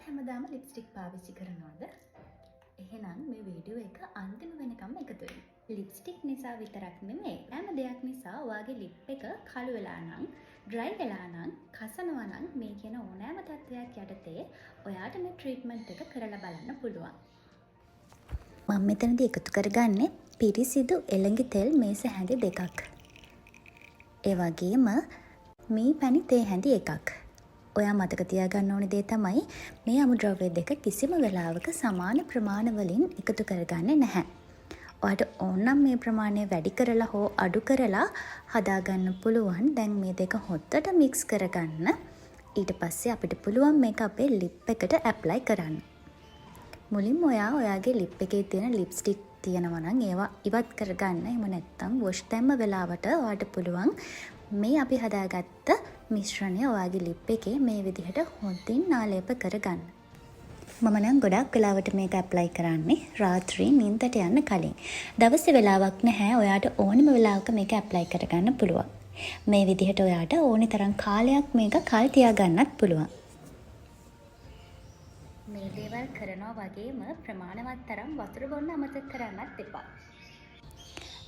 හැමදාම ලිප්ස්ටික් පාවිච්චි කරනවද? එහෙනම් මේ වීඩියෝ එක අන්තිම වෙනකම් එකතු වෙන්න. ලිප්ස්ටික් නිසා විතරක් නෙමෙයි හැම දෙයක් නිසා ඔයාගේ ලිප් එක කළු වෙලා නම්, ඩ්‍රයි වෙලා නම්, කසනවා නම් මේ කියන ඕනෑම තත්ත්වයක් යටතේ ඔයාට මේ ට්‍රීට්මන්ට් එක කරලා බලන්න පුළුවන්. මම මෙතනදී එකතු කරගන්නේ පිරිසිදු එළඟි තෙල් මේස හැඳි දෙකක්. ඒ වගේම මී පැණි තේ හැඳි එකක්. ඔයා මතක තියාගන්න ඕනේ දේ තමයි මේ අමුද්‍රව්‍ය දෙක කිසිම වෙලාවක සමාන ප්‍රමාණ වලින් එකතු කරගන්නේ නැහැ. ඔයාට ඕනනම් මේ ප්‍රමාණය වැඩි කරලා හෝ අඩු කරලා හදාගන්න පුළුවන්. දැන් මේ දෙක හොද්දට මික්ස් කරගන්න. ඊට පස්සේ අපිට පුළුවන් මේක අපේ ලිප් එකට ඇප්ලයි කරන්න. මුලින්ම ඔයාගේ ලිප් එකේ තියෙන ලිප්ස්ටික් තියෙනවා නම් ඒවා ඉවත් කරගන්න. එහෙම නැත්නම් වොෂ් දැම්ම වෙලාවට ඔයාට පුළුවන් මේ අපි හදාගත්ත මිශ්‍රණය ඔයාගේ ලිප් එකේ මේ විදිහට හොඳින් නාලේප කරගන්න. මම නම් ගොඩක් වෙලාවට මේක ඇප්ලයි කරන්නේ රාත්‍රී නිින්දට යන්න කලින්. දවසේ වෙලාවක් නැහැ. ඔයාට ඕනෙම වෙලාවක මේක ඇප්ලයි කරගන්න පුළුවන්. මේ විදිහට ඔයාට ඕනි තරම් කාලයක් මේක කල් තියාගන්නත් පුළුවන්. මේ දේවල් කරනවා වගේම ප්‍රමාණවත් තරම් වතුර බොන්න අමතක කරන්නත් එපා.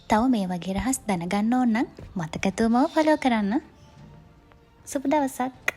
තව මේ වගේ රහස් දැනගන්න ඕන නම් මතකතුවම ෆලෝ කරන්න. සුබ දවසක්.